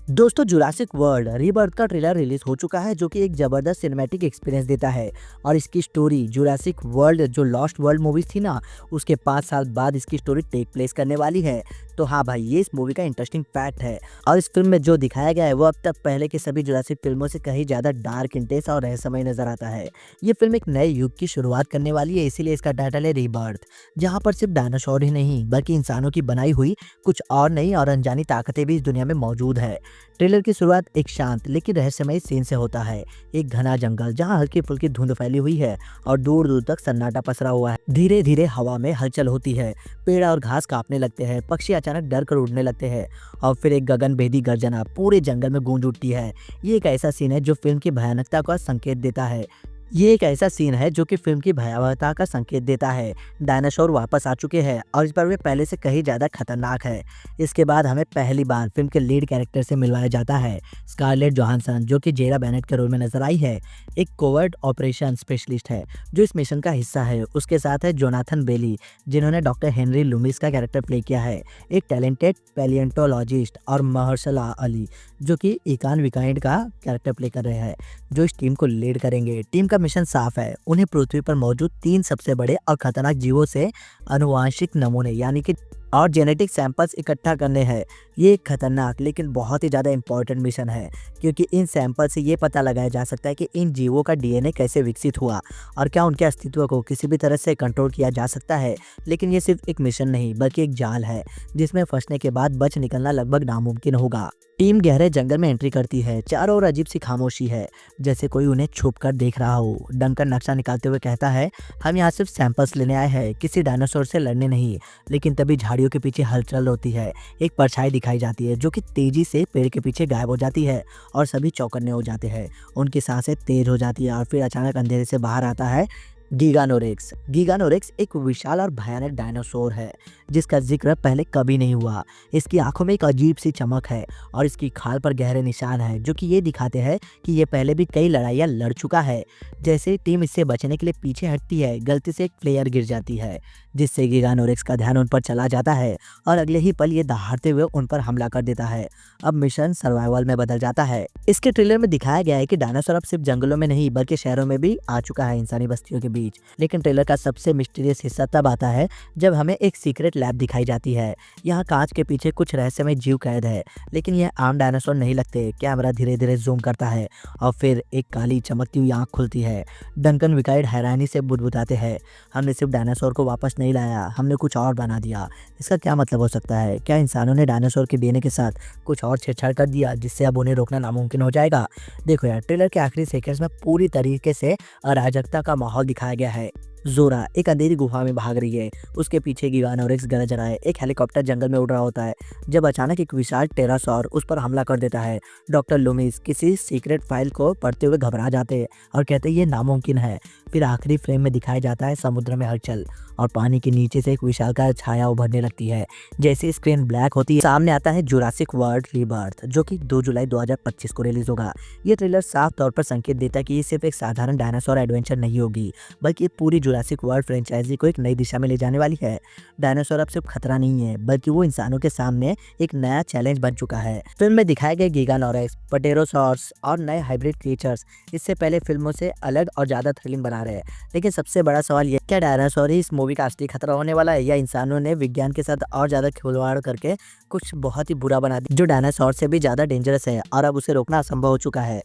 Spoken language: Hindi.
दोस्तों जुरासिक वर्ल्ड रीबर्थ का ट्रेलर रिलीज हो चुका है जो कि एक जबरदस्त सिनेमैटिक एक्सपीरियंस देता है। और इसकी स्टोरी जुरासिक वर्ल्ड जो लॉस्ट वर्ल्ड मूवीज थी ना, उसके 5 साल बाद इसकी स्टोरी टेक प्लेस करने वाली है। तो हाँ भाई, ये इस मूवी का इंटरेस्टिंग फैक्ट है। और इस फिल्म में जो दिखाया गया है वो अब तक पहले के सभी जुरासिक फिल्मों से कहीं ज्यादा डार्क, इंटेंस और रहस्यमय नजर आता है। ये फिल्म एक नए युग की शुरुआत करने वाली है, इसीलिए इसका टाइटल है रीबर्थ, जहाँ पर सिर्फ डायनासोर ही नहीं बल्कि इंसानों की बनाई हुई कुछ और नई और अनजानी ताकतें भी इस दुनिया में मौजूद है। ट्रेलर की शुरुआत एक शांत लेकिन रहस्यमय सीन से होता है। एक घना जंगल जहां हल्की फुल्की धुंध फैली हुई है और दूर दूर तक सन्नाटा पसरा हुआ है। धीरे धीरे हवा में हलचल होती है, पेड़ और घास कांपने लगते हैं, पक्षी अचानक डर कर उड़ने लगते हैं और फिर एक गगनभेदी गर्जना पूरे जंगल में गूंज उठती है। ये एक ऐसा सीन है जो फिल्म की भयानकता का संकेत देता है। ये एक ऐसा सीन है जो कि फिल्म की भयावहता का संकेत देता है। डायनासोर वापस आ चुके हैं और इस बार वे पहले से कहीं ज्यादा खतरनाक है। इसके बाद हमें पहली बार फिल्म के लीड कैरेक्टर से मिलवाया जाता है स्कारलेट जोहानसन, जो कि जेरा बेनेट के रोल में नजर आई है। एक कोवर्ट ऑपरेशन स्पेशलिस्ट है जो इस मिशन का हिस्सा है। उसके साथ है जोनाथन बेली, जिन्होंने डॉक्टर हेनरी लूमिस का कैरेक्टर प्ले किया है, एक टैलेंटेड पैलिएंटोलॉजिस्ट, और महर्शला अली, जो कि इकान विकाइंड का कैरेक्टर प्ले कर रहे हैं, जो इस टीम को लीड करेंगे। टीम का मिशन साफ है, उन्हें पृथ्वी पर मौजूद 3 सबसे बड़े और खतरनाक जीवों से आनुवांशिक नमूने यानी कि और जेनेटिक सैंपल्स इकट्ठा करने हैं। ये एक खतरनाक लेकिन बहुत ही ज़्यादा इंपॉर्टेंट मिशन है, क्योंकि इन सैंपल से ये पता लगाया जा सकता है कि इन जीवों का डीएनए कैसे विकसित हुआ और क्या उनके अस्तित्व को किसी भी तरह से कंट्रोल किया जा सकता है। लेकिन ये सिर्फ एक मिशन नहीं बल्कि एक जाल है जिसमें फंसने के बाद बच निकलना लगभग नामुमकिन होगा। टीम गहरे जंगल में एंट्री करती है। चारों ओर अजीब सी खामोशी है, जैसे कोई उन्हें छुप कर देख रहा हो। डंकन नक्शा निकालते हुए कहता है, हम यहाँ सिर्फ सैंपल्स लेने आए हैं, किसी डायनासोर से लड़ने नहीं। लेकिन तभी झाड़ियों के पीछे हलचल होती है। एक परछाई दिखाई जाती है जो कि तेजी से पेड़ के पीछे गायब हो जाती है और सभी चौकन्ने हो जाते हैं। उनकी सांसें तेज हो जाती है और फिर अचानक अंधेरे से बाहर आता है गीगानोरेक्स। गीगानोरेक्स एक विशाल और भयानक डायनासोर है जिसका जिक्र पहले कभी नहीं हुआ। इसकी आंखों में एक अजीब सी चमक है और इसकी खाल पर गहरे निशान है जो कि ये दिखाते हैं कि ये पहले भी कई लड़ाइयाँ लड़ चुका है। जैसे टीम इससे बचने के लिए पीछे हटती है, गलती से एक प्लेयर गिर जाती है जिससे गीगानोरेक्स का ध्यान उन पर चला जाता है और अगले ही पल ये दहाड़ते हुए उन पर हमला कर देता है। अब मिशन सर्वाइवल में बदल जाता है। इसके ट्रेलर में दिखाया गया है कि डायनासोर अब सिर्फ जंगलों में नहीं बल्कि शहरों में भी आ चुका है, इंसानी बस्तियों के बीच। लेकिन ट्रेलर का सबसे मिस्टीरियस हिस्सा तब आता है जब हमें एक सीक्रेट लैब दिखाई जाती है। यहाँ कांच के पीछे कुछ रहस्यमय जीव कैद है, लेकिन यह आम डायनासोर नहीं लगते। कैमरा धीरे धीरे जूम करता है और फिर एक काली चमकती हुई आंख खुलती है। डंकन विकाइड हैरानी से बुदबुदाते हैं, हमने सिर्फ डायनासोर को वापस नहीं लाया, हमने कुछ और बना दिया। इसका क्या मतलब हो सकता है? क्या इंसानों ने डायनासोर के डीएनए के साथ कुछ और छेड़छाड़ कर दिया जिससे अब उन्हें रोकना नामुमकिन हो जाएगा? देखो यार, ट्रेलर के आखिरी सेकंड्स में पूरी तरीके से अराजकता का माहौल दिखाया गया है। जोरा एक अंधेरी गुफा में भाग रही है, उसके पीछे गीगानोरेक्स गरज रहा है। एक हेलीकॉप्टर जंगल में उड़ रहा होता है जब अचानक एक विशाल टेरासौर उस पर हमला कर देता है। डॉक्टर लूमिस किसी सीक्रेट फाइल को पढ़ते हुए घबरा जाते हैं और कहते हैं ये नामुमकिन है। फिर आखिरी फ्रेम में दिखाया जाता है समुद्र में हलचल और पानी के नीचे से एक विशालकाय छाया उभरने लगती है। जैसे स्क्रीन ब्लैक होती है, सामने आता है जुरासिक वर्ल्ड रीबर्थ, जो कि 2 जुलाई 2025 को रिलीज होगा। ये ट्रेलर साफ तौर पर संकेत देता है कि ये सिर्फ एक साधारण डायनासोर एडवेंचर नहीं होगी, बल्कि पूरी जुरासिक वर्ल्ड फ्रेंचाइजी को एक नई दिशा में ले जाने वाली है। डायनासोर अब सिर्फ खतरा नहीं है बल्कि वो इंसानों के सामने एक नया चैलेंज बन चुका है। फिल्म में दिखाए गए गीगानोरेक्स, पटेरोसॉर्स और नए हाइब्रिड क्रिएचर्स इससे पहले फिल्मों से अलग और ज्यादा थ्रिलिंग बना रहे हैं। लेकिन सबसे बड़ा सवाल ये, क्या डायनासोर ही इस मूवी का असली खतरा होने वाला है, या इंसानों ने विज्ञान के साथ और ज्यादा खिलवाड़ करके कुछ बहुत ही बुरा बना दिया जो डायनासोर से भी ज्यादा डेंजरस है और अब उसे रोकना असंभव हो चुका है।